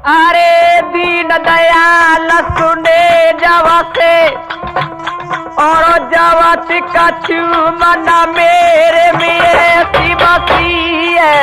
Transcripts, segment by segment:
अरे दीन दयाल सुने जवा से और जवत कछु मन मेरे में बसी है।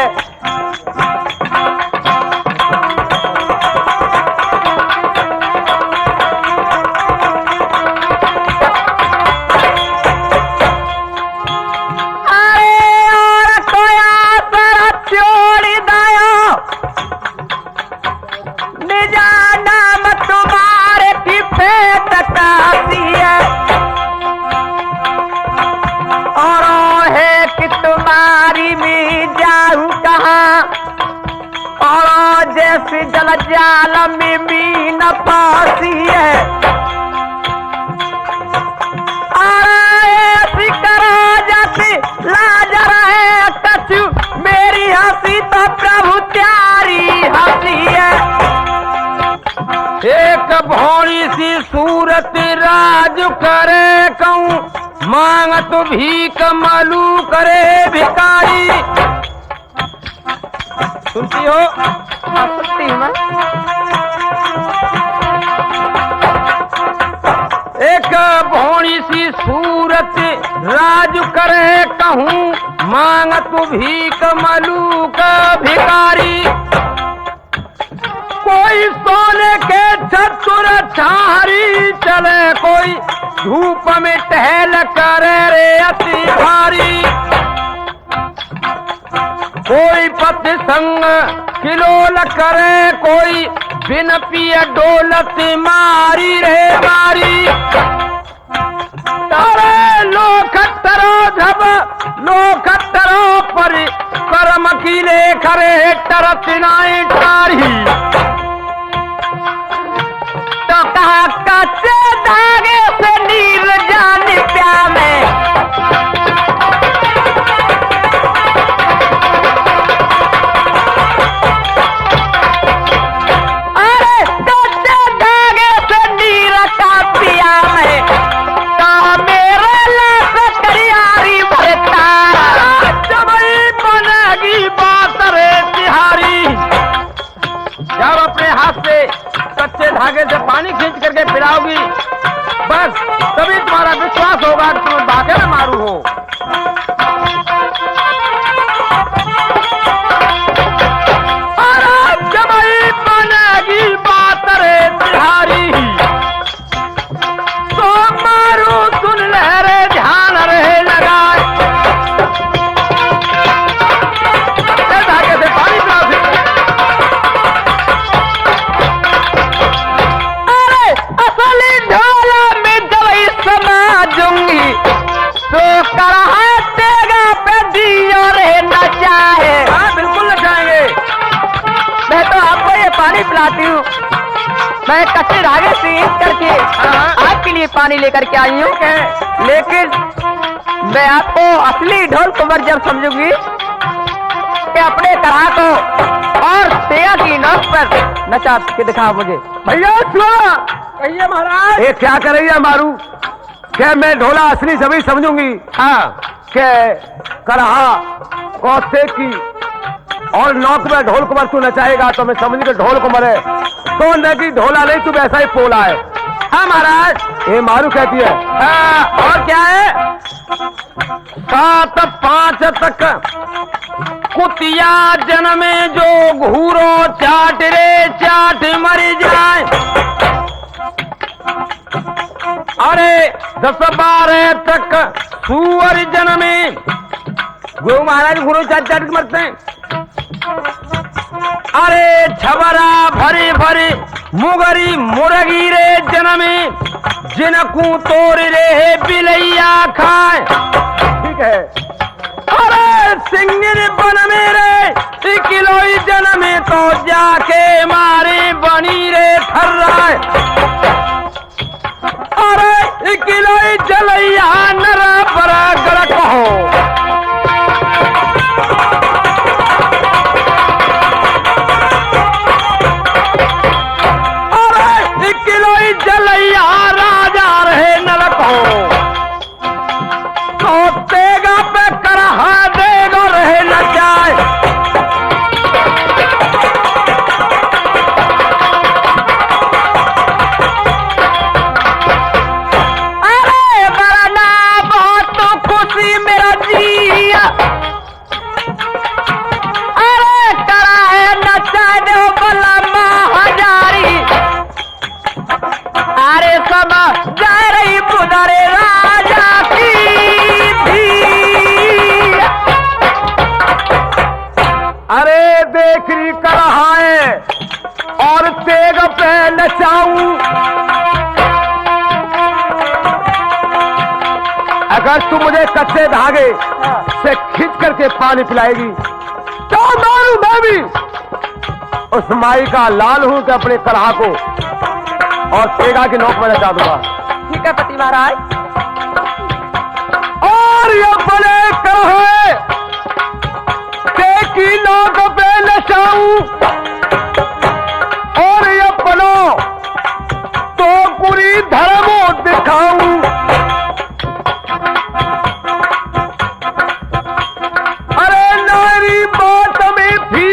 जल जाल में मीन फांसी है। ऐसी करो जाती लाज रहे कछु मेरी हंसी तो प्रभु त्यारी हंसी है। एक भौरी सी सूरत राज करे कहूँ मांगत भीख मालू करे भिकारी। सुनती हो? सुनती हूँ मैं। एक भौरी सी सूरत राज करे कहूँ मांगत भीख मालू का भिकारी। कोई सोने के चतुर छारी चले कोई धूप में टहल करे रे अति भारी। कोई पति संग किलोल करे कोई बिन पिय डोलत मारी रे मारी। तारे लोखटरो धब लोखटरो पर कर्म की ले करे टरत नाई टारी। तो कहा कच्चे धागे से नीर जाने प्या में धागे से पानी खींच करके पिलाओगी बस तभी तुम्हारा विश्वास होगा कि तुम बाके में मारू हो। जबई बनेगी बात रे तिहारी तो मारू सुन लहरे ध्यान रहे लगाए। धागे से पानी पिलाओ। तो करातेगा पे दी और न चाहे। हाँ बिल्कुल न चाहेंगे। मैं तो आपको ये पानी पिलाती हूँ। मैं कच्चे धागे से करके आपके लिए पानी लेकर के आई हूँ। लेकिन मैं आपको असली ढोल कुंवर जब समझूंगी कि अपने तरह को और तेया की नस पर नचा के दिखाओ मुझे। भैया सुनो कहिए महाराज। ये क्या कर रही है मारू? क्या मैं ढोला असली सभी समझूंगी? हाँ क्या करहा कौथे की और नौक में ढोल कुमार तू नचाएगा तो मैं समझ के ढोल कुमार है तो नहीं ढोला नहीं तू वैसा ही पोला है। हाँ महाराज ये मारू कहती है। हाँ और क्या है? 7-5 तक कुतिया जन्मे जो घूरो चाट रे चाट मर जाए। अरे 10-12 तक सुअर जन्मे गुरु महाराज गुरु चाट चाट मरते हैं। अरे छबरा भरे भरे मुगरी मुर्गी रे जन्मे जिनको तोड़ रे बिलैया खाए। ठीक है। अरे सिंगिन बन मेरे किलोई जन्मे तो जाके मारे बनी रे थर्राए। अरे किलोई जलैया नरा बरा गड़क हो। अरे किलोई जलैया राजा रहे नरक हो। तो तेगा पे करहा देगा रहे न जाए। कढ़ाए और तेग पे नचाऊं। अगर तू मुझे कच्चे धागे से खींच करके पानी पिलाएगी तो मारू मैं भी उस माई का लाल हूं कि अपने कढ़ा को और तेगा की नोक में नचा दूंगा। ठीक है पति महाराज। और ये बड़े कढ़े की नोक पे नचाऊं और ये बनो तो पूरी धर्मों दिखाऊं। अरे नारी बात में भी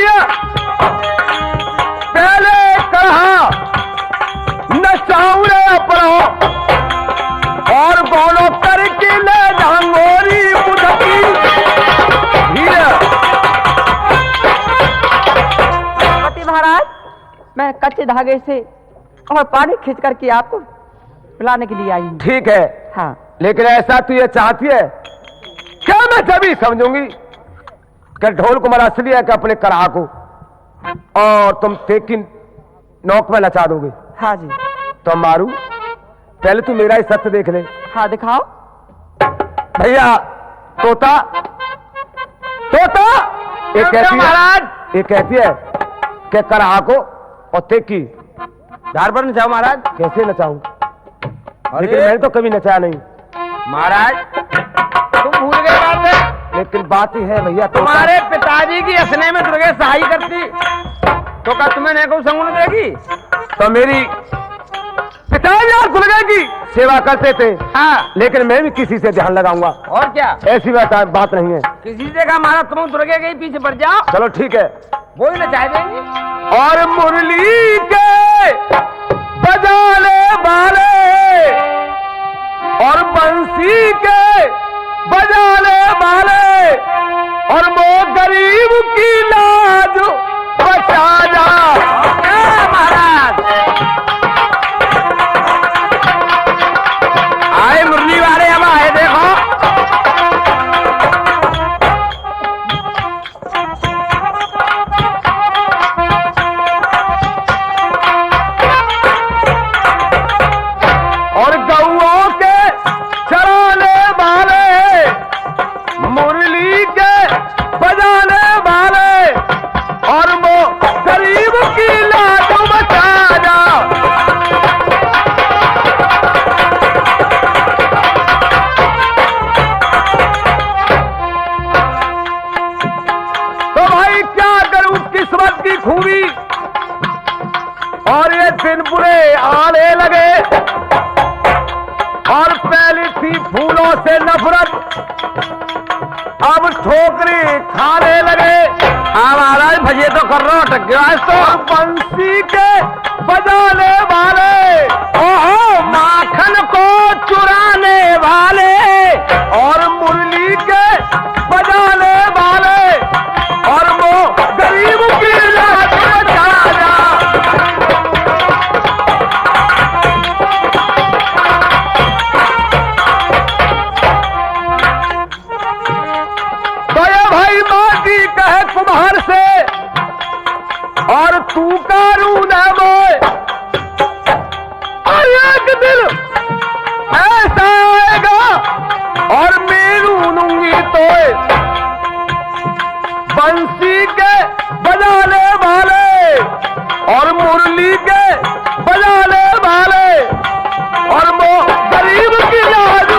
पहले कढ़ा नचाऊं रे अपनो और बोलो करके ले झांगोरी मुझकी पति महाराज, मैं कच्चे धागे से और पानी खींच करके आपको पिलाने के लिए आई हूँ। ठीक है। हाँ, लेकिन ऐसा तू ये चाहती है क्या? मैं तभी समझूंगी कि ढोल को मरा असली है कि अपने कढ़ा को और तुम तेग की नोक में नचा दोगे। हाँ जी। तो मारू पहले तू मेरा ही सत्य देख ले। हाँ दिखाओ। भैया तोता तोता ये कहती है महाराज, ये कहती है कि कढ़ा को और तेग की धार पर नचाओ महाराज। कैसे नचाऊं? लेकिन मैंने तो कभी नचाया नहीं महाराज तुम भूल गए बात है। लेकिन बात ही है भैया तुम्हारे पिताजी की असने में दुर्गे सहाय करती तो क्या तुम्हें नहीं को संगुन देगी? तो मेरी पिताजी और दुर्गा की सेवा करते थे। हाँ, लेकिन मैं भी किसी से ध्यान लगाऊंगा। और क्या? ऐसी बात नहीं है। किसी से कहा महाराज तुम दुर्गे के ही पीछे पड़ जाओ, चलो ठीक है। वो ही नचाए देंगे। और मुरली के बजाने वाले और बंसी के बजाने वाले और वो गरीब की लाज बचा जा। महाराज आए मुरली वाले, अब आए देखो। और गौओं के चराने वाले मुरली के बजाने वाले और वो गरीब की लाज बचा जा। तो भाई क्या करूं किस्मत की खूबी और ये दिन बुरे आने लगे और पहली थी फूलों से नफरत अब ठोकरी खाने लगे। हाँ महाराज भजे तो कर रहा अटक गया आज तो। बंसी के बजाने वाले ओहो माखन को चुराने वाले और मुरली के बजाने वाले और वो गरीब की लाज बचा जा। तो ये भाई माटी कहे कुम्हार से और तू कारू न बोए और एक दिन ऐसा आएगा और मेरू लूंगी तो बंसी के बजाने वाले और मुरली के बजाने वाले और वो गरीब की लाज।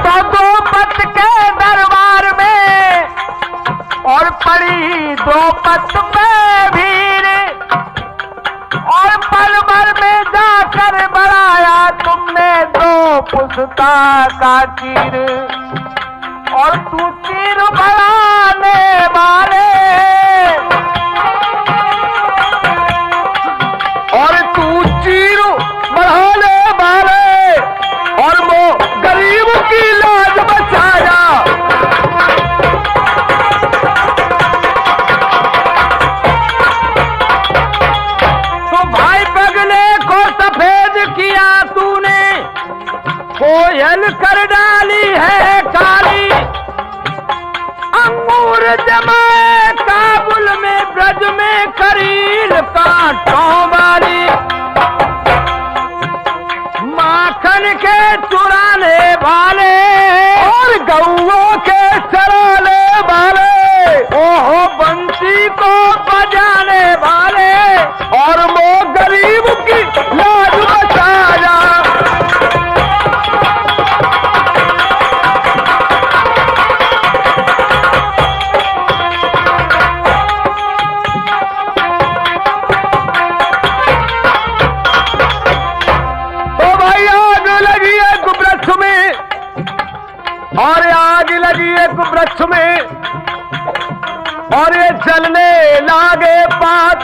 तो द्रौपद के दरबार में और पड़ी द्रौपद पे भीड़ और पल भर में जाकर बढ़ाया तुमने दो पुस्ता का तीर और तू तीर बढ़ाने वाले और तू चीर बढ़ाने वाले और वो गरीब की लाज बचाया। तो भाई पगले को सफेद कोयल कर डाली है काली, अंगूर जमाए काबुल में, ब्रज में करील कांटों वाली, माखन के चुराने वाले और गौओं के चराने वाले, ओहो बंसी को बजाने वाले, और वो गरीब की लाज बचाया। तो भाई आग लगी एक वृक्ष में, और आग लगी एक वृक्ष में, और ये जलने लागे बात,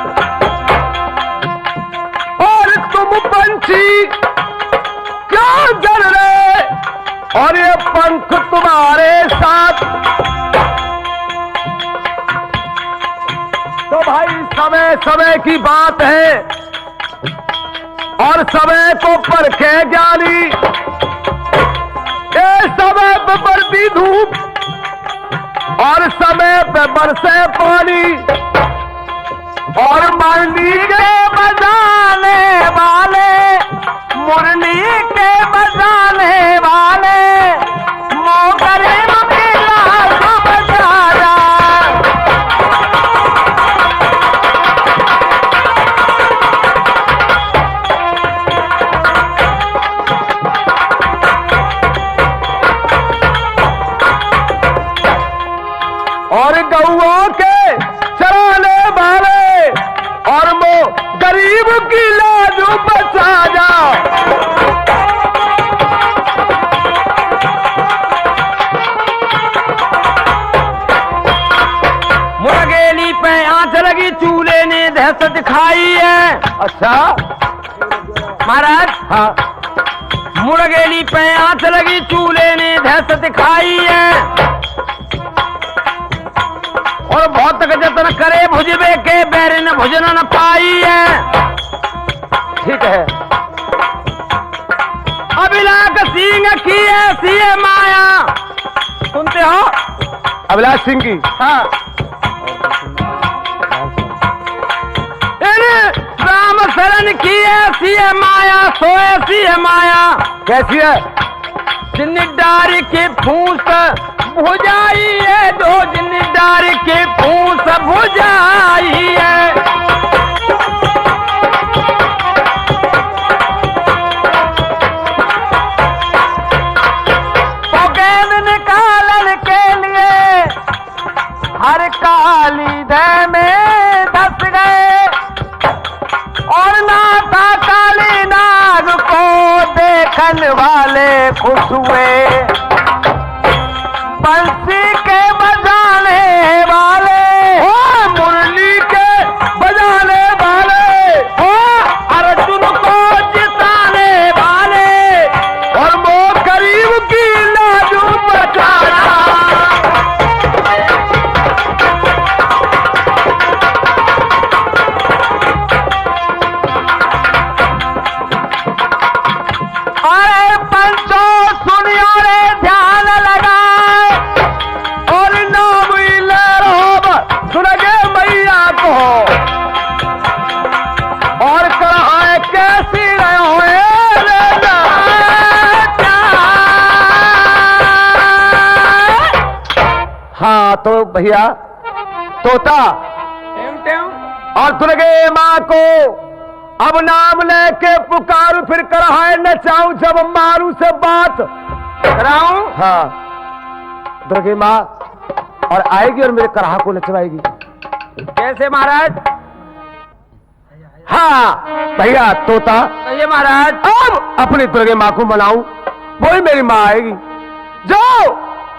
और तुम पंछी क्या जल रहे, और ये पंख तुम्हारे साथ। तो भाई समय समय की बात है, और समय को परखे ज्ञानी, ये समय पे बढ़ती धूप, और समय पे बरसे पानी, और मुरली के बजाने वाले, मुरली के बजाने वाले, मोगरे मिला तो बजाया। और गौओं के चराने वाले, और वो गरीब की लाज बचा जा। मुर्गेली पे आंच लगी, चूल्हे ने दहशत दिखाई है। अच्छा महाराज, हाँ, मुर्गेली पे आंच लगी, चूल्हे ने दहशत दिखाई है, और बहुत जतन करे भुजबे के, बैरन भुजन न पाई है। ठीक है। अभिलाष सिंह की ऐसी है माया, सुनते हो? अभिलाष सिंह की, हाँ। राम शरण की ऐसी है माया, सो ऐसी है माया, कैसी है? जिन्नी के फूस भुजाई है, जो जिन्नी के फूस भुजाई है। तो गेंद निकालन के लिए हर काली दह में धस गए, और नाथा काली नाग को देखन वाले खुश हुए, बंसी के बजाने वाले, ओ मुरली के बजाने वाले, ओ अर्जुन को जिताने वाले, और वो गरीब की लाज बचाना। अरे पंचो सुनियो रे, ध्यान लगाए, और नाम ले सुनगे मैया को, और कहा कैसी रहे हाँ। तो भैया तोता और दुर्गे माँ को अब नाम लेके पुकारू, फिर कहा है नचाऊं जब मारू से बात कराऊं। हाँ, दुर्गे माँ और आएगी और मेरे कराहा को नचवाएगी। कैसे महाराज? हाँ भैया तोता, ये महाराज अब अपनी दुर्गे माँ को मनाऊं, वही मेरी माँ आएगी जो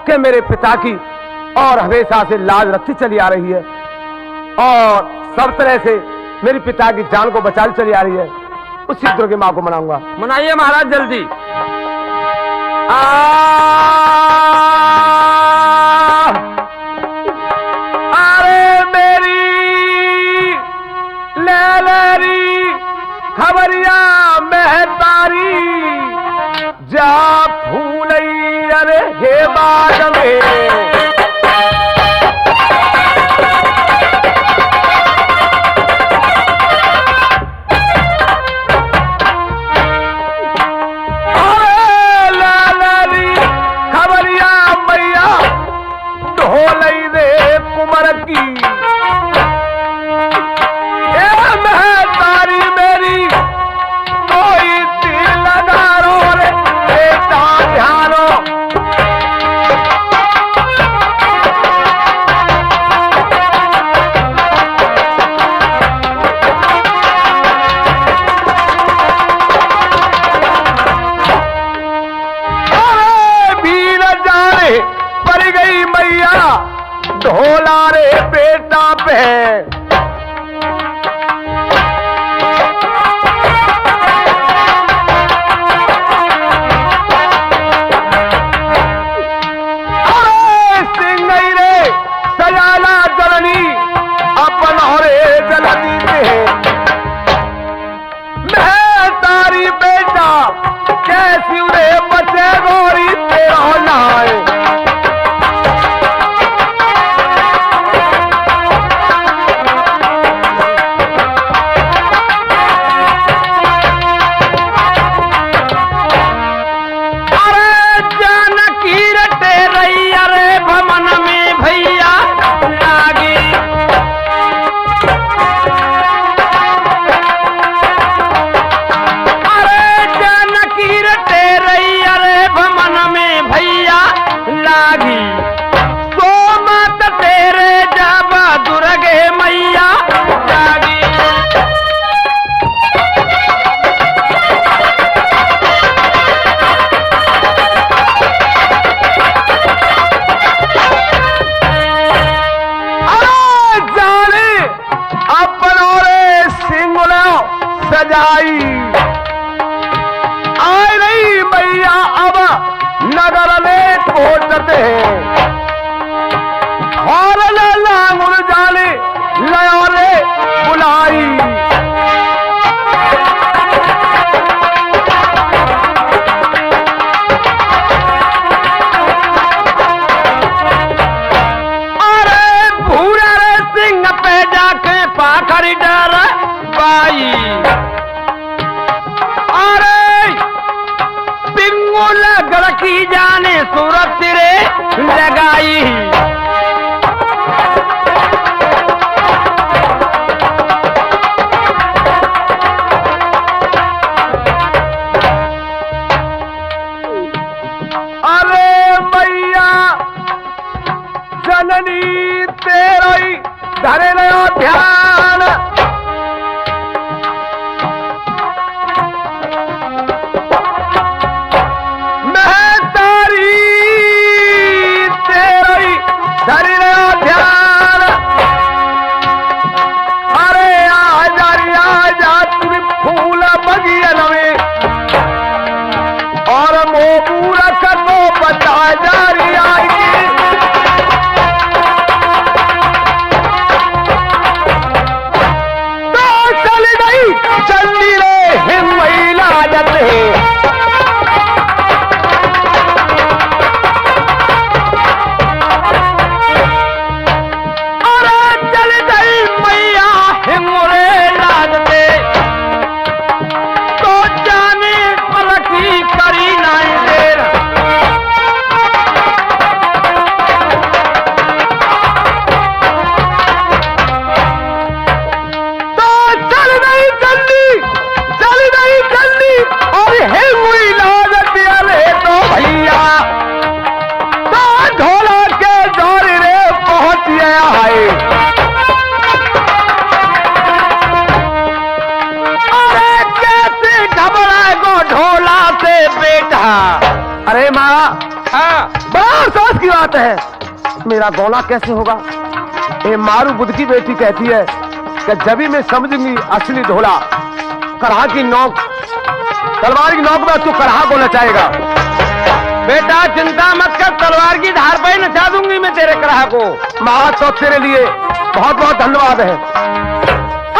कि मेरे पिता की और हमेशा से लाज रखती चली आ रही है, और सब तरह से मेरे पिता की जान को बचा चली आ रही है। उसी दुर्गे माँ को मनाऊंगा। मनाइए महाराज जल्दी। अरे मेरी लैलरी खबरिया महतारी, जा फूलई अरे हे बाग में ढोला रे बेटा पे सिंगई रे सयाला जननी अपन हरे जननी दे मैं तारी बेटा कैसी रे बचे गोरी तेरा नाय सजाई आए रही मैया अब नगर में पहुंचते हैं और लांगुर जाने लयोले बुलाई अरे भूरा रे सिंह पे जाके पाखरी डर पाई गड़की जाने सूरत रे लगाई अरे मैया जननी तेरा ही धरे लो ध्यान अरे माँ बड़ा अफसोस की बात है मेरा गौला कैसे होगा ये मारू बुद्ध की बेटी कहती है कि जब ही मैं समझूंगी असली ढोला करहा की नोक तलवार की नोक में तू करहा को नचाएगा बेटा चिंता मत कर तलवार की धार पे नचा दूंगी मैं तेरे करहा को माँ तो तेरे लिए बहुत बहुत धन्यवाद है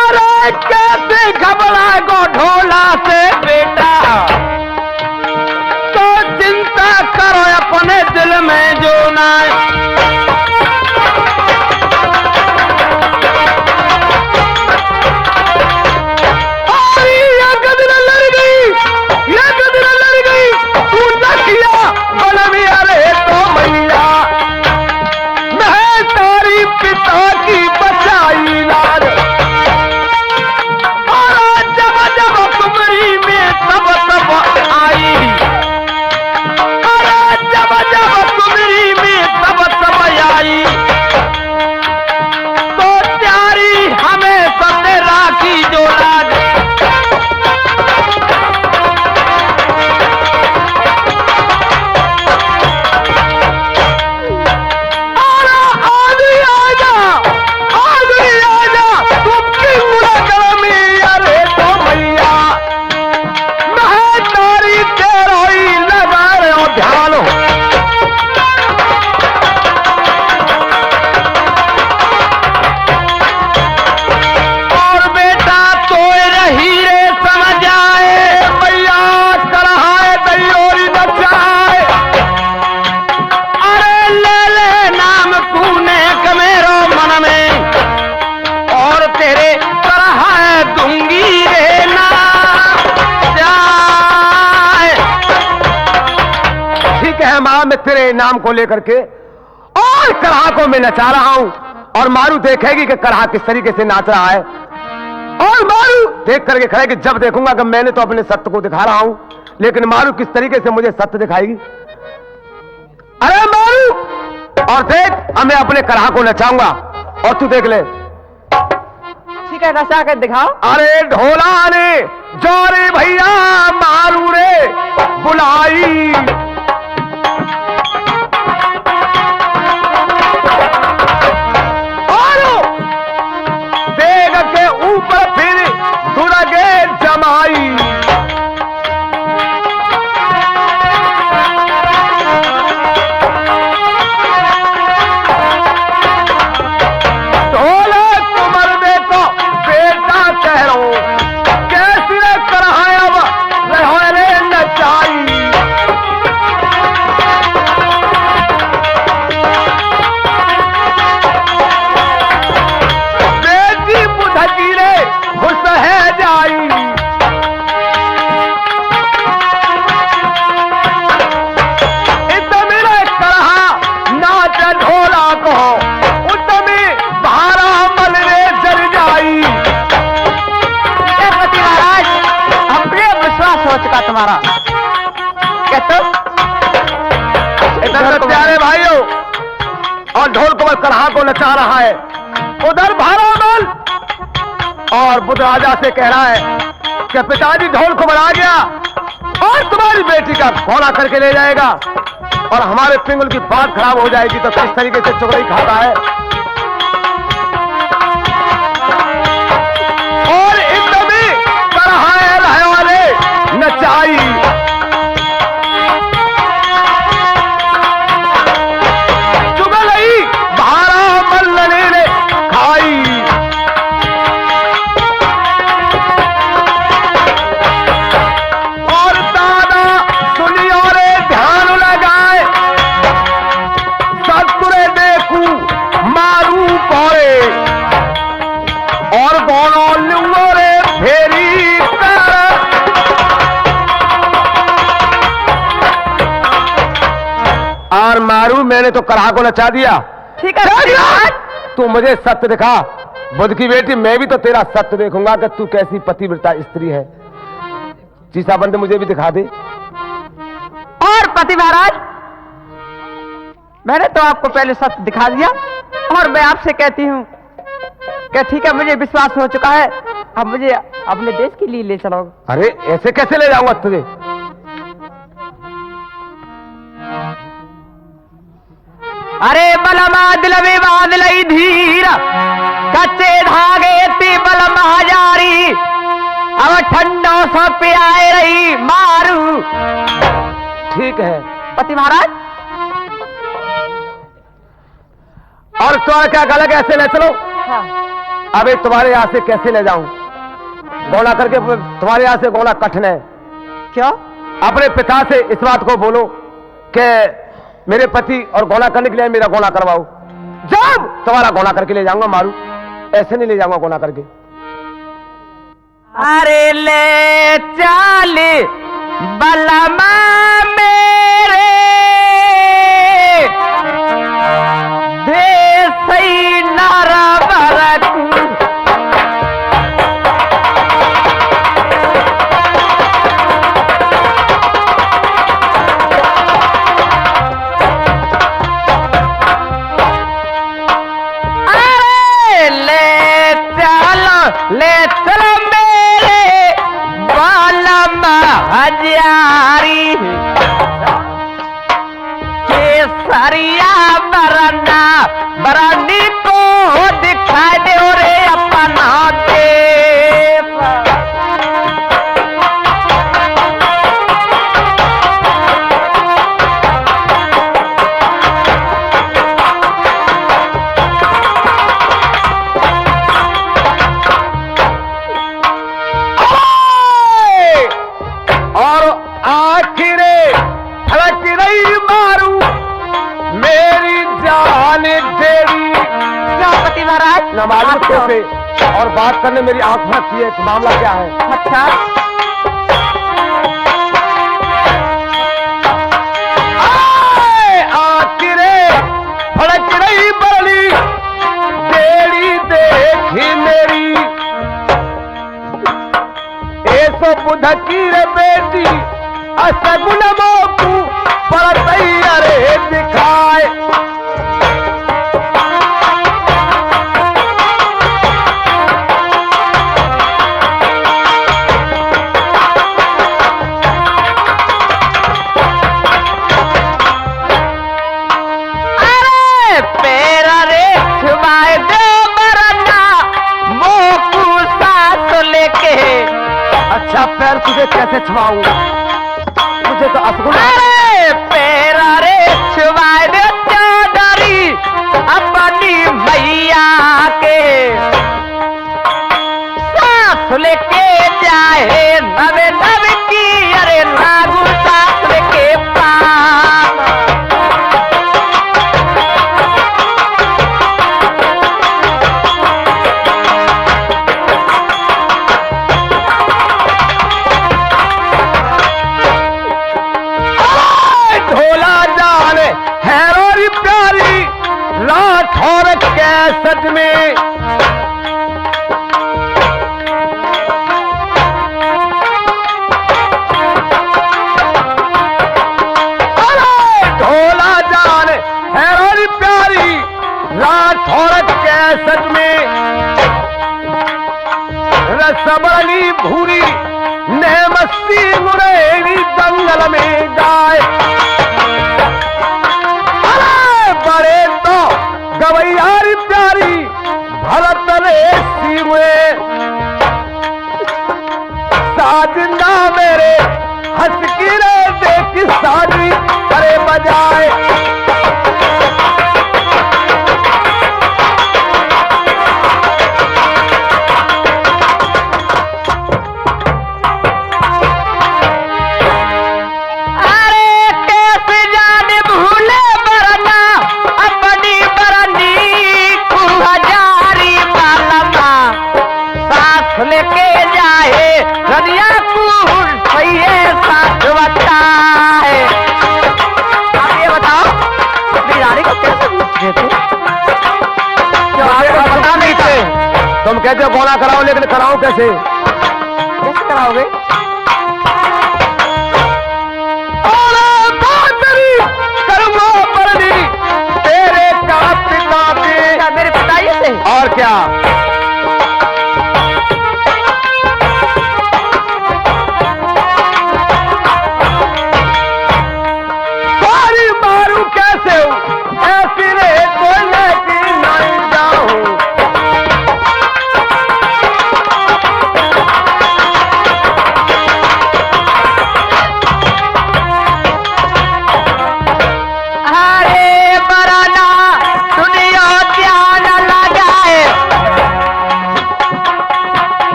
अरे कैसे घबराए गो ढोला से बेटा तो मैं तेरे इनाम को लेकर के और करहा को मैं नचा रहा हूं, और मारू देखेगी कि करहा किस तरीके से नाच रहा है, और मारू देख करके खड़े कि जब देखूंगा कि मैंने तो अपने सत्य को दिखा रहा हूं, लेकिन मारू किस तरीके से मुझे सत्य दिखाएगी। अरे मारू, और देख अब मैं अपने करहा को नचाऊंगा और तू देख ले। ठीक है, नचा के दिखाओ। अरे ढोला ने जो रे भैया मारू रे बुलाई, और देख के ऊपर फिर दुर्गे जमाई, तुम्हारा कहते इधर प्यारे भाइयों, और ढोल कमल करहा को नचा रहा है, उधर भारामल और बुद्ध राजा से कह रहा है कि पिताजी ढोल कमल आ गया और तुम्हारी बेटी का घोड़ा करके ले जाएगा, और हमारे पिंगल की बात खराब हो जाएगी तो किस तरीके से चुगली खाता है। और एकदम करहा रहे वाले नचाई, चुगलई भारा मल्लने ने खाई, और दादा सुनियो रे ध्यान लगाए, सतुरे देखू मारू पड़े, और गोनो लुंगो रे फेरी कर, और मारू मैंने तो करहा को नचा दिया। ठीक है, तू मुझे सत्य दिखा, बुद्ध की बेटी, मैं भी तो तेरा सत्य देखूंगा कि तू कैसी पतिव्रता स्त्री है। चीसा बंद मुझे भी दिखा दे। और पति महाराज, मैंने तो आपको पहले सत्य दिखा दिया, और मैं आपसे कहती हूँ कि ठीक है, मुझे विश्वास हो चुका है, अब मुझे अपने देश के लिए ले चलो। अरे ऐसे कैसे ले जाऊंगा तुझे? अरे बलमा दिल में बांध लई धीर, कच्चे धागे ती बल महाजारी, अब ठंडो सो पियाए रही मारू। ठीक है पति महाराज, और तुम्हारा क्या गलत ऐसे ले चलो? हाँ। अबे तुम्हारे यहाँ से कैसे ले जाऊं? गौना करके तुम्हारे यहाँ से गौना कठिन है। क्यों? अपने पिता से इस बात को बोलो कि मेरे पति और गौना करने के लिए मेरा गौना करवाओ, जब तुम्हारा गौना करके ले जाऊंगा मारू, ऐसे नहीं ले जाऊंगा गौना करके। अरे ले चाले बलमा मेरे देसई नरबरकू, ले चलो मेरे बालम हजारी, केसरिया बरना बरनी को दिखाई दे रे अपना देश। नमाज से और बात करने मेरी आंख फंसती है, मामला क्या है? अच्छा, असगुन मोकू पर तैयारे दिखाए। अच्छा पैर तुझे कैसे छुआऊं, मुझे तो असगुन। अरे पैरा रे छुआए दे चादरी अपनी मैया के, सास लेके जाए नवे नवे की, अरे लागू सास लेके पान। राठौर कैसट में ढोला जान है और प्यारी राठौर कैसट में, रसबली भूरी नेमसी मुरेरी दंगल में गाय। बड़े तो गवैयारी प्यारी भरत रेसी में, साजिंदा मेरे हंस की रे देख साजी करे बजाए। लेके जाए रनिया कूल सही साथ बताए। आप ये बताओ अपनी रानी को कैसे पूछते थे? क्या आपको पता नहीं थे? तुम कहते हो गौना कराओ, लेकिन कराओ कैसे? कैसे कराओगे? तेरे का पिता भी मेरे पिताजी से। और क्या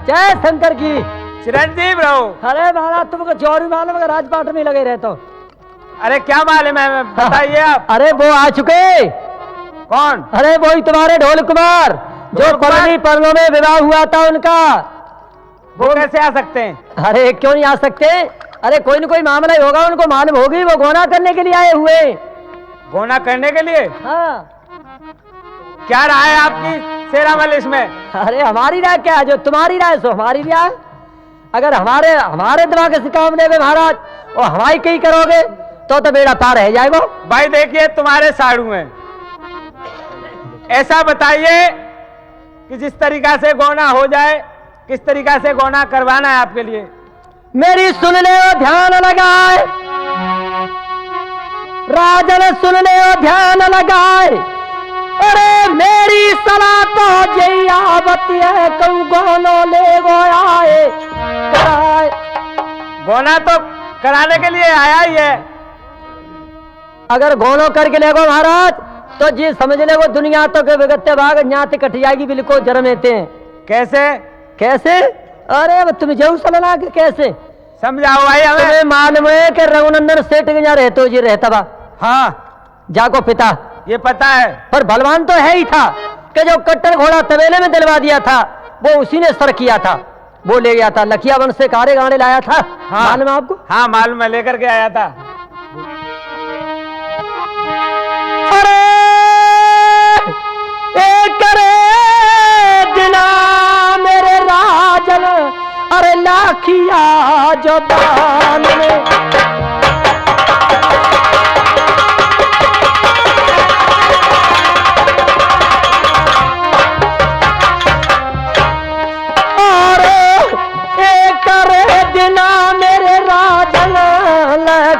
जय शंकर की चिरंजीव रहो। अरे महाराज तुमको चौरी मालूम अगर राजपाट में लगे रहे तो। अरे क्या मालूम है, बताइए आप। अरे वो आ चुके। कौन? अरे वही तुम्हारे ढोल कुमार जो परनी परनों में विवाह हुआ था उनका। वो कैसे आ सकते हैं? अरे क्यों नहीं आ सकते? अरे कोई न कोई मामला ही होगा, उनको मालूम होगी, वो गौना करने के लिए आए हुए। गौना करने के लिए? हाँ। क्या राय है आपकी शेरामल इसमें? अरे हमारी राय क्या है, जो तुम्हारी राय सो हमारी राय। अगर हमारे दिमाग से काम लेंगे महाराज और हमारी कहीं करोगे तो बेड़ा पार रह जाएगा। भाई देखिए तुम्हारे साड़ू हैं, ऐसा बताइए कि जिस तरीका से गौना हो जाए, किस तरीका से गौना करवाना है आपके लिए। मेरी सुन ले और ध्यान लगाए, राजन सुन ले और ध्यान लगाए। अरे मेरी सलाह तो जयावती है, कहूँ गौनो ले गोयाए कराए। गौना तो कराने के लिए आया ही है। अगर गौनो करके लेगो महाराज तो जी समझ लेगो दुनिया तो के विगत्ते भाग न्यात कट जाएगी, बिल्कुल जरमेते हैं। कैसे कैसे? अरे तुम जरूर समझना कि कैसे समझाओ भाई हमें। तुम्हें मालूम है कि रघुनंदन सेठ के रहते हो जी रहता बा। हाँ जाको पिता ये पता है, पर बलवान तो है ही था कि जो कट्टर घोड़ा तबेले में दिलवा दिया था वो उसी ने सर किया था। वो ले गया था लखिया वन से कारे गाने लाया था। हाँ। मालूम है आपको? हाँ मालूम, मैं लेकर के आया था। अरे एक रे दिना मेरे राजन, अरे लाखिया जबान में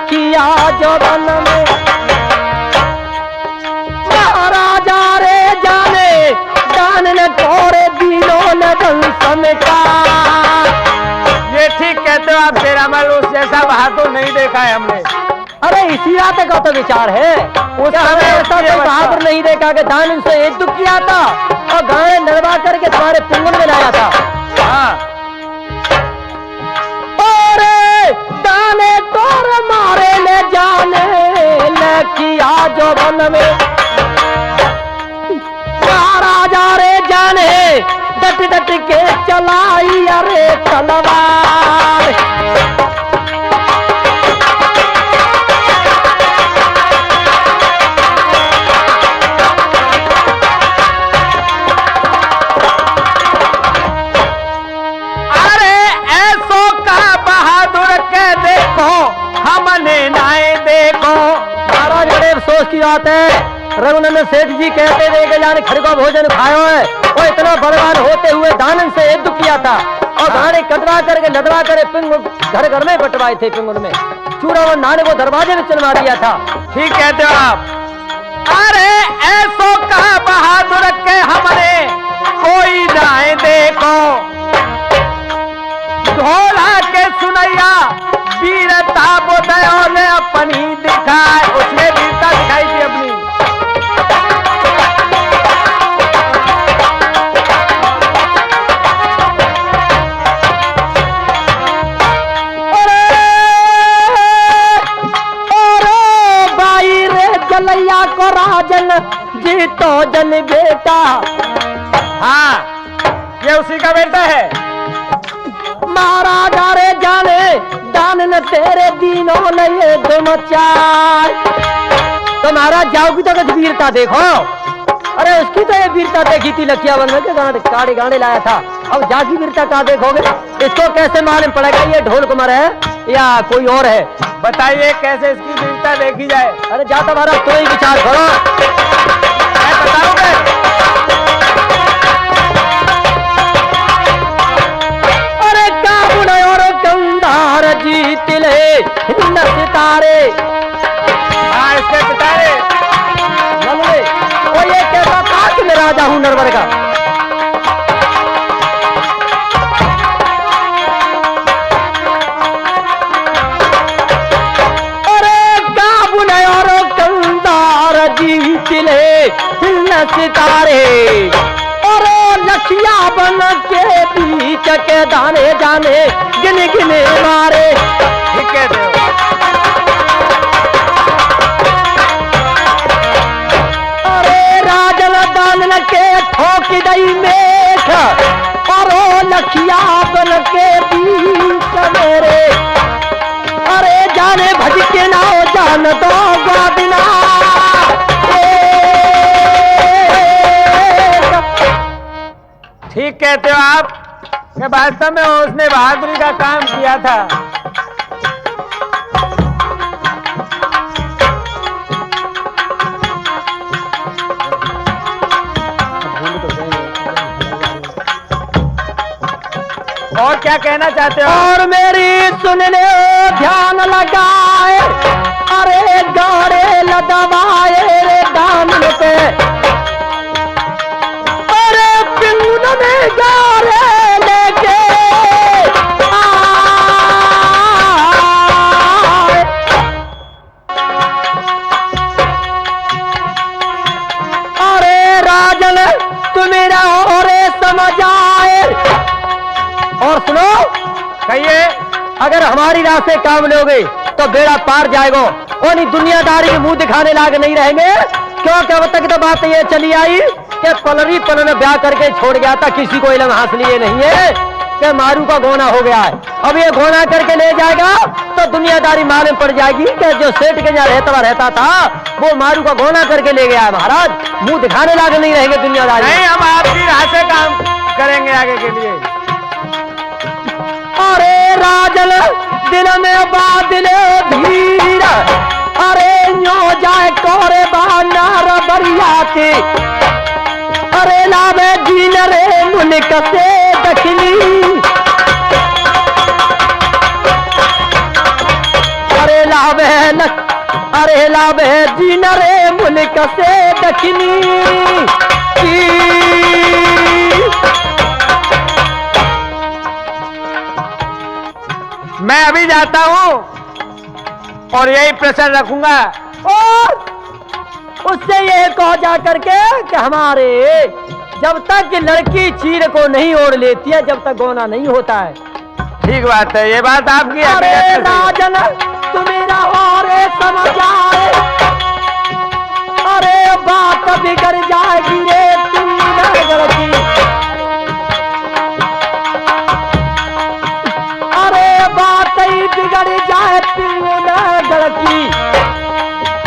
किया जबन में महाराजा रे जाने दान न तोरे दिनों न वंश में का। ये ठीक कहते हो आप, तेरा मल उस जैसा बहादुर नहीं देखा है हमने। अरे इसी बात का तो विचार है, उस समय ऐसा कोई बहादुर नहीं देखा कि दान से एक दुख किया था और गाने लड़वा करके तुम्हारे पुंगन में लाया था। हाँ दाने तोर मारे ले जाने ले किया जो बन में महाराजा रे जाने डट डट के चलाई अरे तलवार। हमने नाए देखो। महाराज बड़े अफसोस की बात है, रघुनंदन सेठ जी कहते थे कि जाने खर का भोजन खायो है, वो इतना बलवान होते हुए दानन से एक दुख किया था और गाने कटवा करके लदवा कर पिंग घर घर में बटवाए थे। पिंगुल में चूड़ा और नाने को दरवाजे में चलवा दिया था। ठीक कहते हो आप। अरे ऐसो का बहादुर के हमने कोई नाए देखो, ढोला के सुनैया वीरता बोधयो ने अपनी दिखाए, उसने वीरता दिखाई थी अपनी। अरे बाई रे जलैया को राजन जीतो जन बेटा। हाँ ये उसी का बेटा है। महाराजा रे जाने दान न तेरे दीनों ने ये दुमचार। तो महाराज जाओगी तो वीरता देखो। अरे उसकी तो ये वीरता देखी थी लखिया वन में के काड़े गाने लाया था, अब जागी वीरता कहाँ देखोगे? इसको कैसे मालूम पड़ेगा ये ढोल कुमार है या कोई और है? बताइए कैसे इसकी वीरता देखी जाए। अरे जाता महाराज तो ही विचार करो, मैं बताऊंगा। जीत ले न सितारे। हाँ इसके सितारे वो ये कहता था कि मैं राजा हूं नरवर का। अरे काबू ने और कंदार जीत ले न सितारे, और लखिया बन के बीच के दाने जाने गिन गिने मारे। ठीक है अरे राजन दान के ठोक दई मेघ, और लखिया बन के बीच मेरे। अरे जाने भज के ना जान दो गोदिना। ठीक कहते हो आप कि वास्तव में उसने बहादुरी का काम किया था। और क्या कहना चाहते हो? और मेरी सुनने ध्यान लगाए, अरे गाड़े लदवाए रे दान पे। अरे पिंगुन में गाड़े लेके आए। अरे राजन तू मेरा और समझ आए। और सुनो, कहिए। अगर हमारी राह से काम लोगे तो बेड़ा पार जाएगा, और नहीं दुनियादारी के मुंह दिखाने लायक नहीं रहेंगे। क्योंकि अब तक तो बात ये चली आई कि पलरी पलन ब्याह करके छोड़ गया था, किसी को इल्म हासिल ये नहीं है। कि मारू का गोना हो गया है। अब ये गोना करके ले जाएगा तो दुनियादारी मालूम पड़ जाएगी कि जो सेठ के यहाँ रहता था वो मारू का गोना करके ले गया है। महाराज मुंह दिखाने लायक नहीं रहेंगे दुनियादारी। नहीं, हम आपकी राह से काम करेंगे आगे के लिए। अरे राजन दिल में बादल धीर, अरे न्यो जाए कोरे बानार बरियाती, अरे लावे जीन रे मुल्क से दखली, अरे लावे जीन रे मुल्क से दखली। मैं अभी जाता हूँ और यही प्रेशर रखूंगा। और उससे ये कहो जा करके कि हमारे जब तक लड़की चीर को नहीं ओढ़ लेती है जब तक गोना नहीं होता है। ठीक बात है, ये बात आपकी। अरे राजन तू मेरा और समझ आए, अरे बात बिगड़ जाएगी रे तू नगर की, अरे बात ही बिगड़ जाए तू नगर की,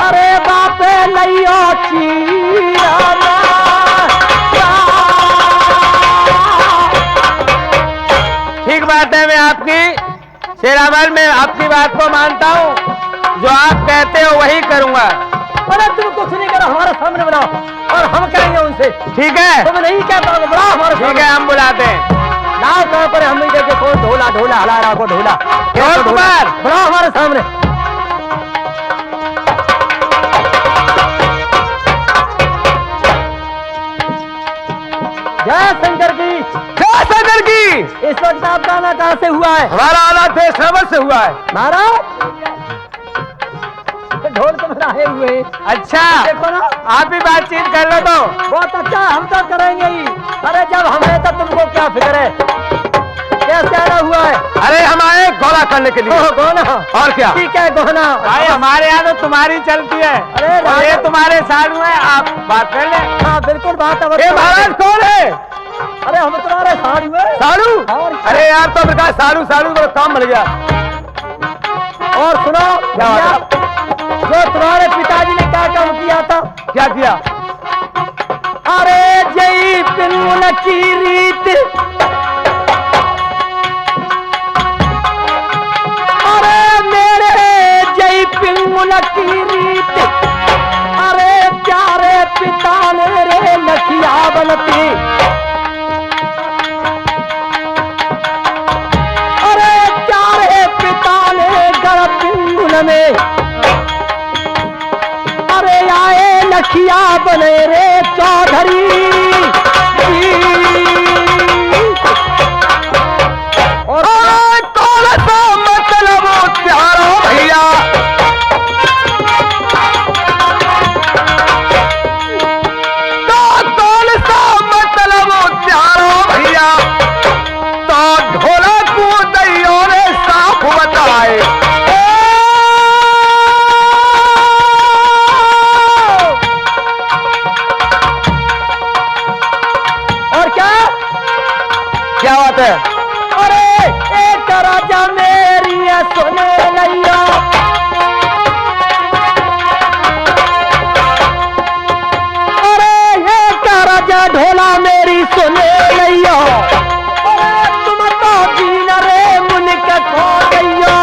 अरे बापे लइयो चीराना। ठीक बात है, मैं आपकी शेरामल में आपकी बात को मानता हूँ। जो आप कहते हो वही करूंगा। अरे तुम कुछ नहीं करो, हमारे सामने बनाओ और हम करेंगे उनसे। ठीक है, तुम नहीं कहता तो बुलाओ हमारे ठीक सामने। है, हम बुलाते हैं। लाओ कहाँ पर हम नहीं देखे कौन ढोला ढोला हला रहा को ढोला कुमार बुलाओ हमारे सामने। जय शंकर की, जय शंकर की। इस वक्त आपका आना कहाँ से हुआ है? हमारा आना देश नगर से हुआ है। महाराज ढोल तो बनाए हुए हैं। अच्छा, देखो ना, आप भी बातचीत कर लो तो। बहुत अच्छा, हम तो करेंगे ही। अरे जब हमें तो तुमको क्या फिक्र है? कैसे आना हुआ है? अरे हम आए गोला करने के लिए। ओह, गोना। और क्या? ठीक है गोना। भाई हमारे यहाँ तो तुम्हारी चलती है। अरे और ये तुम्हारे साधु है, आप बात कर ले। हाँ बिल्कुल बात है। ए महाराज कौन है? अरे हम तुम्हारे साड़ी में साड़ू? और क्या? अरे यार तो मेरे कहा साड़ू साड़ू तो काम मिल गया। और सुनो क्या भैया, बात जो तुम्हारे पिताजी ने क्या काम किया था? क्या किया? अरे जय पिन की रीत, अरे मेरे जय पिन की रीत, अरे प्यारे पिता ने रे लखिया बनती, अरे प्यारे पिता ने गढ़ पिंगुल में, अरे आए लखिया बने रे चौधरी। और कौन सा मतलब प्यारो भैया? तो कौन सा मतलब प्यारो भैया? तो ढोलक को दैयों ने साफ बताए। और क्या क्या बात है? अरे एक राजा मेरी है सुने नैया, अरे एक राजा ढोला मेरी सुने नैया, अरे तुम तो जीन रे मुल्क खो गइयो।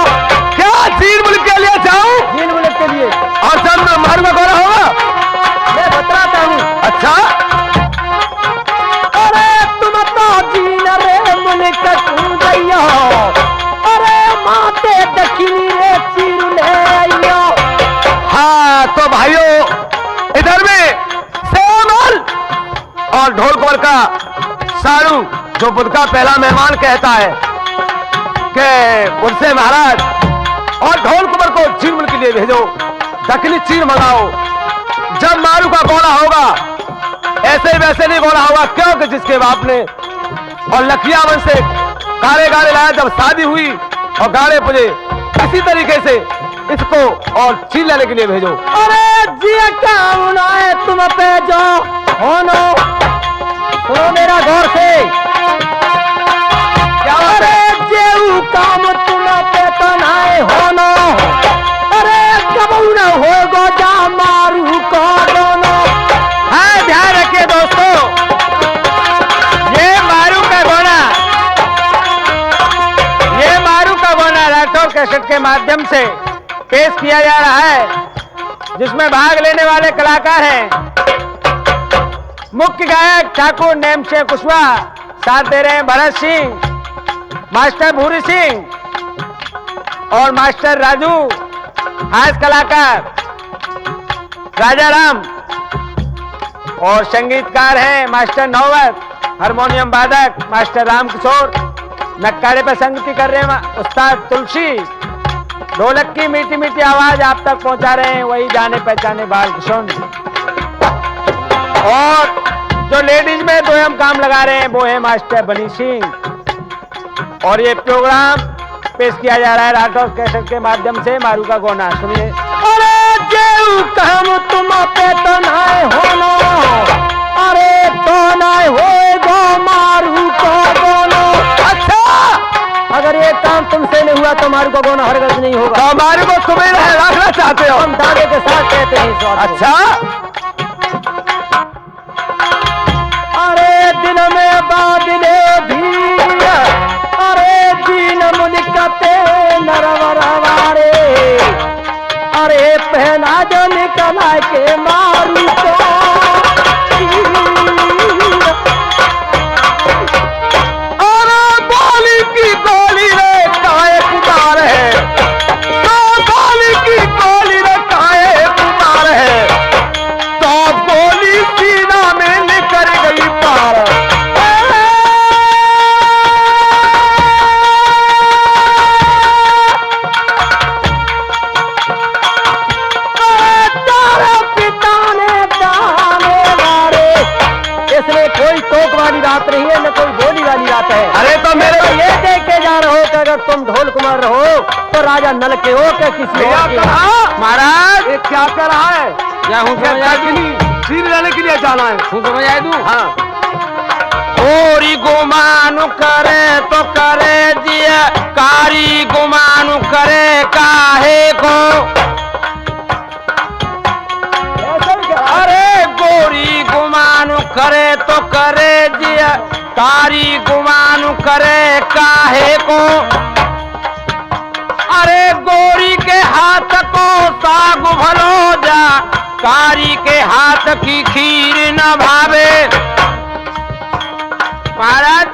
क्या चीन मुल्क के लिए जाऊं? जीन मुल्क के लिए और जब मैं मारू में गोला होगा? मैं बतलाता हूँ। अच्छा, अरे तुम तो जीन रे मुल्क खो गइयो, अरे माते दखिनी रे चीर ले आइयो। हाँ तो भाइयों इधर में सेवामल और ढोल कौर का साड़ू जो बुद्ध का पहला मेहमान कहता है कि उनसे महाराज और ढोल कुंवर को चीन मुल्क के लिए भेजो, दक्षिणी चीन मंगाओ। जब मारू का गोला होगा ऐसे वैसे नहीं गोला होगा, क्योंकि जिसके बाप ने और लखिया वन से गाड़े गाड़े लाया, जब शादी हुई और गाड़े पुजे, इसी तरीके से इसको और चीन लाने के लिए भेजो। अरे जिया क्या होना है तुम पे जो होनो, सुनो मेरा गौर से। क्या काम तुम पे तो नाय होना, अरे कबू न होगो जा मारू को दोनों। हाँ ध्यान रखिए दोस्तों, ये मारू का गोना, ये मारू का गोना राठौर कैसेट के माध्यम से पेश किया जा रहा है, जिसमें भाग लेने वाले कलाकार हैं मुख्य गायक ठाकुर नेम सिंह कुशवाहा, साथ दे रहे हैं भरत सिंह, मास्टर भूरी सिंह और मास्टर राजू, हास्य कलाकार राजा राम और संगीतकार हैं मास्टर नौवत, हारमोनियम वादक मास्टर राम किशोर, नक्कारे पर संगति कर रहे हैं उस्ताद तुलसी, ढोलक की मीठी मीठी आवाज आप तक पहुंचा रहे हैं वही जाने पहचाने बाल किशोर, और जो लेडीज में दोहम काम लगा रहे हैं वो है मास्टर बनी सिंह। और ये प्रोग्राम पेश किया जा रहा है राठौर कैसेट के माध्यम से मारू का गोना। सुनिए। अरे जेऊ काम तुम पे तो नाय होनो, अरे तो नाय होएगो मारू का गोना। अच्छा, अगर ये काम तुमसे नहीं हुआ तो मारू का गोना हरगज नहीं होगा। हमारे को तुम्हें रखना चाहते हो? हम दावे के साथ कहते हैं इस बात को। अच्छा, अरे दिन में बादले धीर, अरे दीन मुनिकते नरवरवारे, अरे पहना जो निकला के मारू को। अरे बाली की गोली रे काहे कुमार है, बाली की गोली रे काहे कुमार है, तो गोली सीना में निकल गई पार। इसमें कोई टोक वाली बात नहीं है, न कोई बोली वाली बात है। अरे तो मेरे तो ये देख के जा रहे हो कि अगर तुम ढोल कुमार रहो तो राजा नल के हो कि किसी और के? महाराज ये क्या कर रहा है? क्या हूँ सीर लेने के लिए जाना है। समझ आए तू? हाँ, ओरी गुमानु करे तो करे जिया, कारी गुमानु करे काहे को। अरे गोरी गुमानु करे तो करे जिया, कारी गुमानु करे काहे को। अरे गोरी के हाथ को साग भलो जा, कारी के हाथ की खीर न भावे। महाराज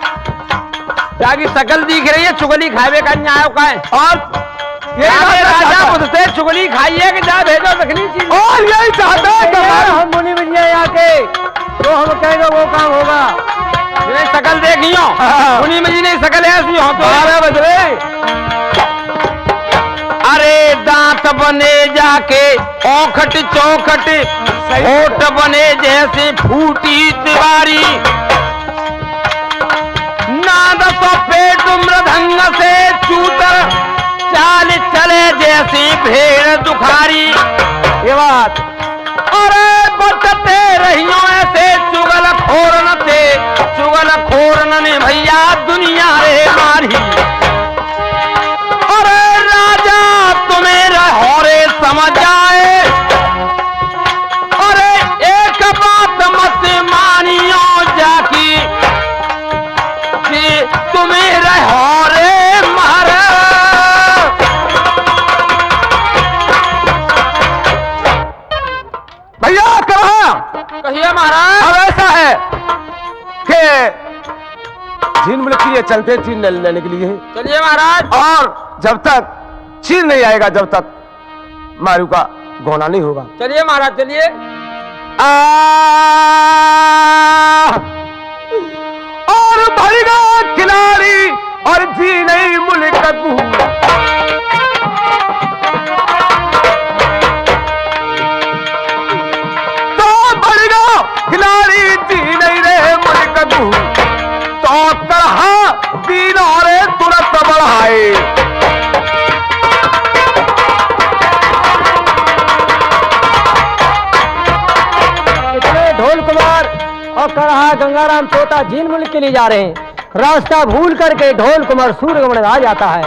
जागी शकल दिख रही है, चुगली खावे का न्याय का है। और ये राजा मुझसे चुगली खाइए कि जा भेजो दखनी चीज। और यही चाहता है कि हम मुनि मिलिए आके तो हम कहेंगे वो काम होगा। ये शकल देखियो, मुनि मिली नहीं शकल ऐसी हो तो। 12 बज रहे। अरे दांत बने जाके औखट चौखट, होठ बने जैसे फूटी तिवारी, नाद तो पेट मृदंग से चूतर, चाल चले जैसी भेड़ दुखारी। ये बात। अरे बचते रहियो ऐसे चुगल खोरन थे, चुगल खोरन ने भैया दुनिया रे मारी। अरे राजा तुम्हें रहो रे समझ आए, अरे एक बात मत मानियो जाकी कि तुम्हें रहो रे महाराज। भैया कहा कहिए महाराज। अब ऐसा है कि छीन मुल्क के लिए चलते हैं, छीन लेने के लिए। चलिए महाराज। और जब तक छीन नहीं आएगा जब तक मारू का गोना नहीं होगा। चलिए महाराज चलिए। और भरेगा खिलाड़ी और जी नहीं मुल्क तो भरेगा खिलाड़ी जी नहीं रे मुल्क तो तरह तीन और तुरंत बढ़ाए। ढोल कुमार और करहा गंगाराम तोता जीन मुल्क के लिए जा रहे हैं। रास्ता भूल करके ढोल कुमार सूर्यगमन आ जाता है।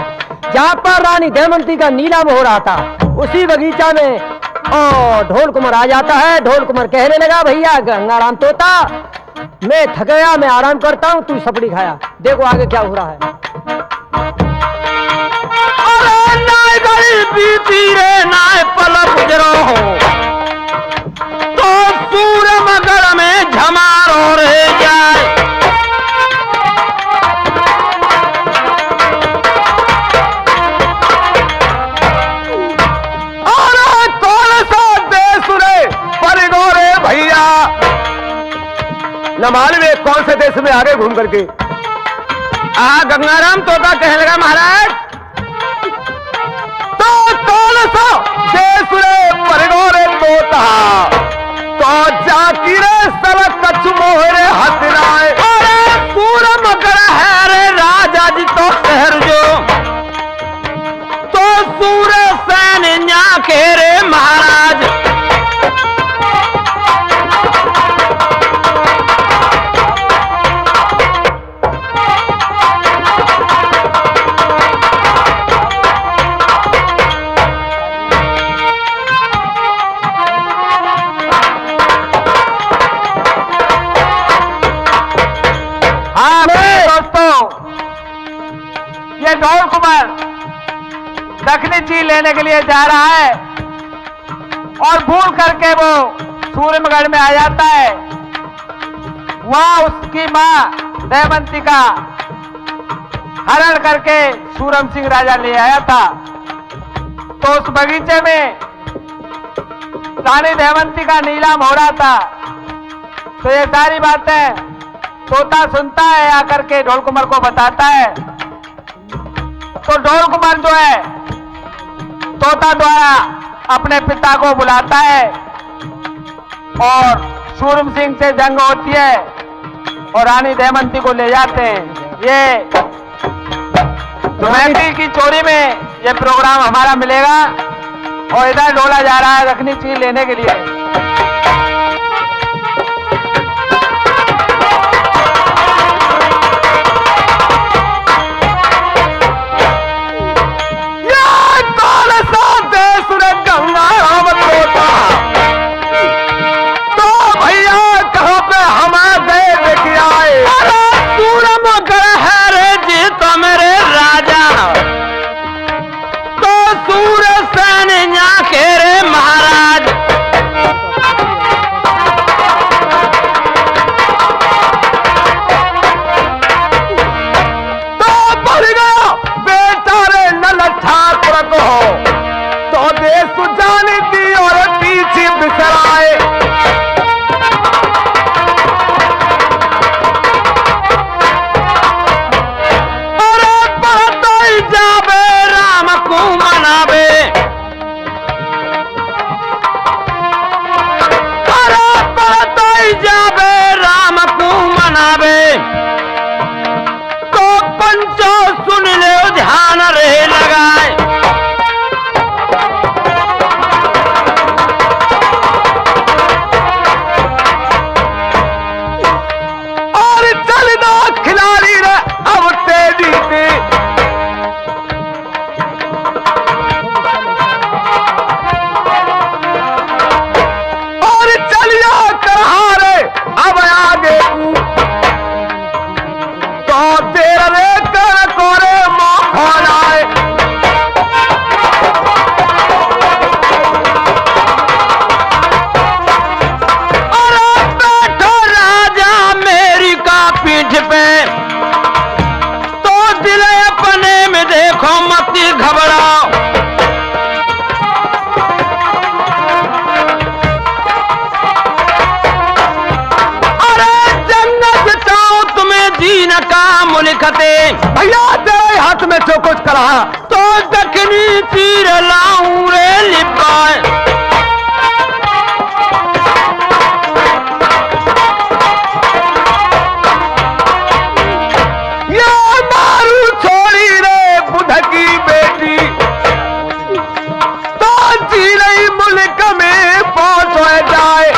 जहाँ पर रानी दमयंती का नीलाम हो रहा था उसी बगीचा में और ढोल कुमार आ जाता है। ढोल कुमार कहने लगा, भैया गंगाराम तोता, मैं थक गया, मैं आराम करता हूँ, तू सपड़ी खाया। देखो आगे क्या हो रहा है। अरे नाय गली बीती रे नाय पलक गुजरो हो, तो सूर्य मगर में झमारो रह जाए। अरे कौन सा देश रे परिगो रे भैया, न मालूम है कौन से देश में आगे घूम करके। गंगाराम तोता कहने लगा, महाराज तो कौन सा देश रे परिगो रे तोता, तो जाकी रे सड़क कछु मोहरे हथराए। अरे पूरा मकर है रे राजा जी तो शहर जो, तो सूर्य सैन न्या के रे महाराज। ये ढोल कुमार दक्षिणी चीज लेने के लिए जा रहा है और भूल करके वो सूर्यमगढ़ में आ जाता है। वहां उसकी मां दमयंती का हरण करके सूरम सिंह राजा ले आया था। तो उस बगीचे में रानी दमयंती का नीलाम हो रहा था। तो ये सारी बातें तोता सुनता है, आकर के ढोल कुमार को बताता है। तो ढोल कुमार जो है तोता द्वारा अपने पिता को बुलाता है और सूरम सिंह से जंग होती है और रानी दमयंती को ले जाते हैं। ये दमयंती की चोरी में ये प्रोग्राम हमारा मिलेगा और इधर ढोला जा रहा है दक्षिणी चीज लेने के लिए। भैया तेरे हाथ में जो कुछ करा तो दक्षिणी तीर लाऊं रे लिपाए। ये मारू छोड़ी रे बुध की बेटी, तो जीलई मुल्क में पहुंच जाए।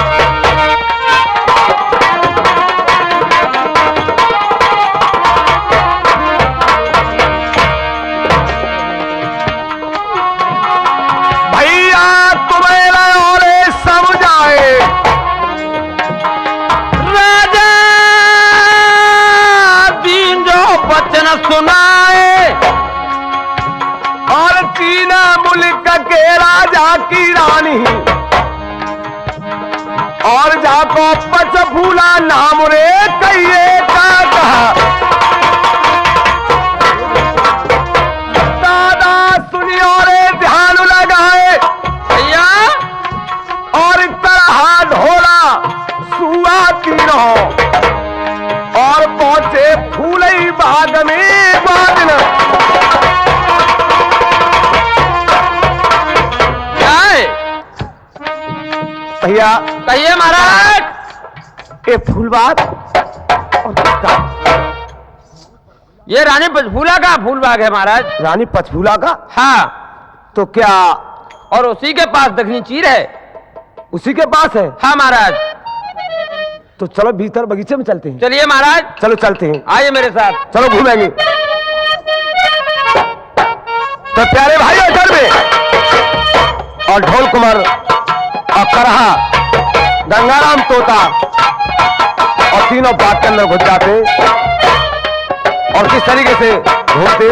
नहीं। और जाको पच फूला नाम रे कहिए का कहा। दादा सुनियो रे ध्यान लगाए भैया और तरह ढोला सुआ तीनों और पहुंचे फूलई बाग में बादन। क्या है भैया कहिए महाराज। ये फूल बाग और किसका? ये रानी पचफूला का फूल बाग है महाराज। रानी पचफूला का? हाँ, तो क्या और उसी के पास दक्षिणी चीर है। उसी के पास है? हाँ महाराज। तो चलो भीतर बगीचे में चलते हैं। चलिए महाराज, चलो चलते हैं, आइए मेरे साथ। चलो घूमेंगे। तो प्यारे भाई घर में और ढोल कुमार और करहा गंगाराम तोता और तीनों बात के अंदर घुस जाते और किस तरीके से घूमते।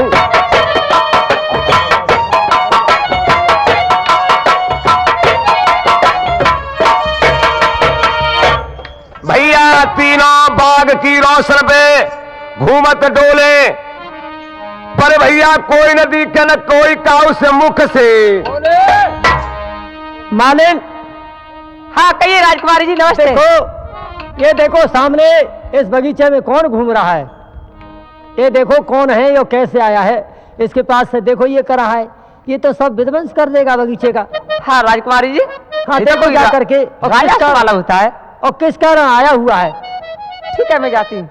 भैया तीनों बाग की रोशन पे घूमत डोले पर भैया कोई न दिखे न कोई काऊ से मुख से। मालिन हाँ कहिए राजकुमारी जी, नमस्ते। देखो, ये देखो सामने इस बगीचे में कौन घूम रहा है। ये देखो कौन है, ये कैसे आया है। इसके पास से देखो ये कर रहा है, ये तो सब विध्वंस कर देगा बगीचे का। हाँ राजकुमारी जी, हाँ देखो जा करके और राजा किसका वाला होता है। और किस कारण आया हुआ है। ठीक है मैं जाती हूँ।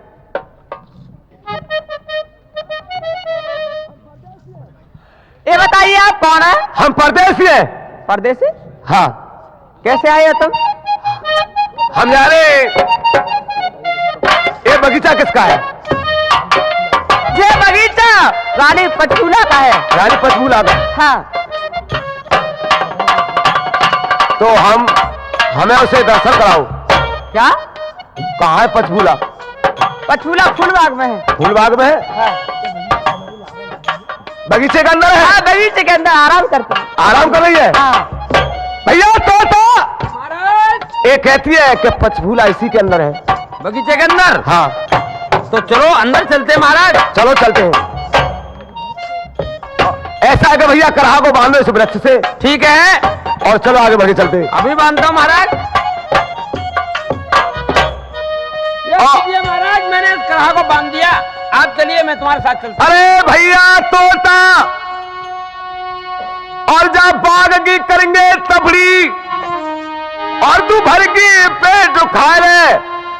ये बताइए आप कौन है? हम परदेसी हैं। परदेसी? हाँ, कैसे आए हो तुम? हम जा रहे। ये बगीचा किसका है? ये बगीचा रानी पचफूला का है। रानी पचफूला का? हाँ। तो हमें उसे दर्शन कराओ। क्या? कहाँ है पचफूला? पचफूला फूलबाग में है। फूलबाग में है? हाँ। बगीचे के अंदर है? हाँ बगीचे के अंदर आराम करते हैं। आराम कर रही है? हाँ। भैया तोता महाराज ये कहती है कि पचफूला इसी के अंदर है। बगीचे के अंदर? हाँ, तो चलो अंदर चलते हैं महाराज। चलो चलते हैं। ऐसा है कि भैया करहा को बांधो इस वृक्ष से। ठीक है, और चलो आगे बढ़े चलते हैं। अभी बांधता हूँ महाराज। ये महाराज मैंने इस करहा को बांध दिया। आप चलिए, मैं तुम्हारे साथ चलता हूँ। अरे भैया तोता और जब बाग की करेंगे तबड़ी और तू भर की पेट खा रहे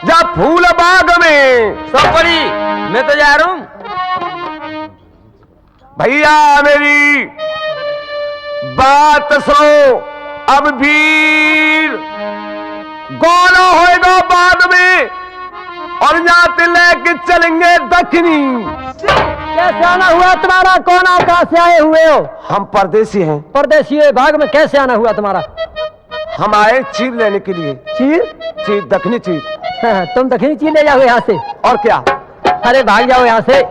जब फूल बाग में। सब बड़ी, मैं तो जा रहा हूँ। भैया मेरी बात सुनो, अब भीड़ गौना होएगा बाद में और जाते लेके चलेंगे दक्षिणी। कैसे आना हुआ तुम्हारा? कौन आओ, कहाँ से आए हुए हो? हम परदेसी हैं। परदेसी है, बाग में कैसे आना हुआ तुम्हारा? हम आए चीर लेने के लिए। चीर? चीर, दक्षिणी चीर। हाँ, तुम दक्षिणी चीर ले जाओ यहाँ से। और क्या? अरे भाग जाओ यहाँ से।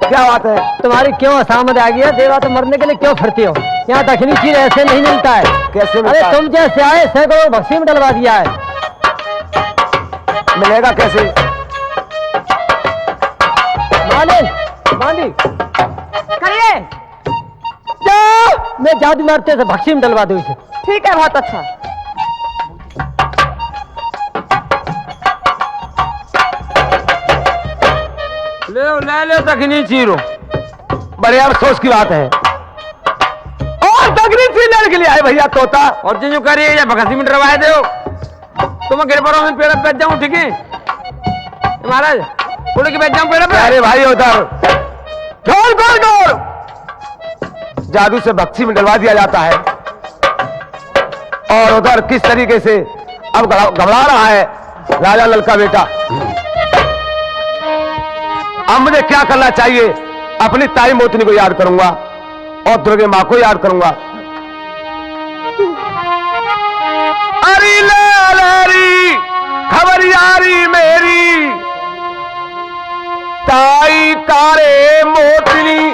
क्या बात है? तुम्हारी क्यों असामद आ गई है? देवा तो मरने के लिए क्यों फिरती हो? यहाँ दक्षिणी चीर ऐसे नहीं मिलता है। कैसे अरे मिलता है? तुम जैसे आए सैकड़ों बक्सी में डलवा दिया है। मिलेगा कैसे? मालिन बांधी करिए। मैं जादू मारते से बक्सी में डलवा दूँ इसे। ठीक है, बहुत अच्छा। ले दक्षिणी चीरो। बड़े अफसोस की बात है। और दक्षिणी चीर लेने के लिए आए भैया तोता। और जो करिए या बकसी में डरवाए दो तो मैं गिर पड़ा हूँ, पेड़ पे बैठ जाऊँ। ठीक है महाराज, उड़ के बैठ जाऊँ पेड़ पे। अरे भाई उधर गोल गोल गोल जादू से बक्सी में डलवा दिया जाता है। और उधर किस तरीके से अब घबरा रहा है राजा लल का बेटा। अब मुझे क्या करना चाहिए? अपनी ताई मोतनी को याद करूंगा और दुर्गे मां को याद करूंगा। अरे लारी खबर यारी मेरी ताई कारे मोतनी।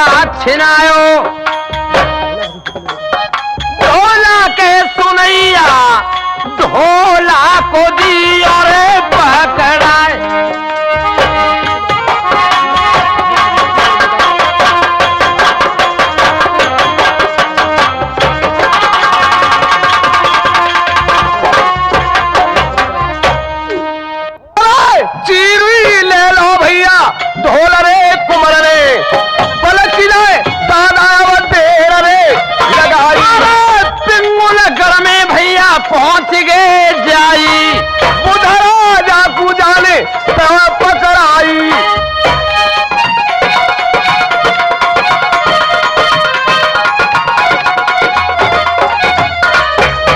छिनायो ढोला के सुनैया ढोला को दिया रे पकड़ाए। चीरी ले लो भैया ढोल रे कुमर रे पलक ले दादा देर रे लगाई पिंगुल घर में भैया पहुंच गए जाई बुधरा जाकू जाने तब पकड़ाई।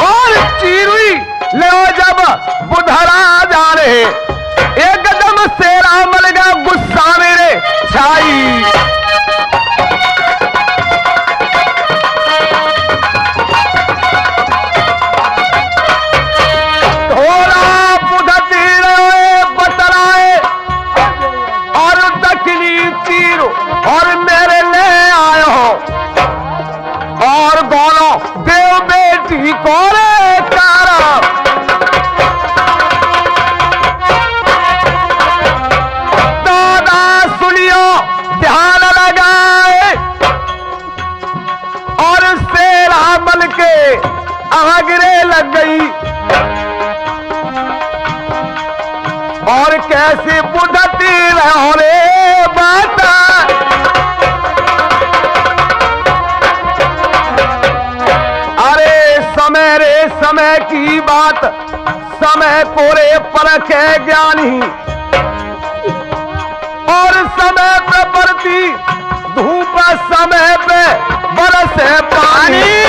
और चीरी ले जब बुधरा जा रहे एकदम से रामल का गुस्सा मेरे छाई। ढोला बुधती रहे बतलाए और दखनी चीरो और मेरे ले आए हो और बोलो देव बेटी कोरे तारा। ध्यान लगाए और शेरा बल के आगरे लग गई और कैसे बुझती रहो रे बाता। अरे समय रे समय की बात समय कोरे परख है ज्ञानी और समय पे पड़ती धूप समय पे बरसे पानी।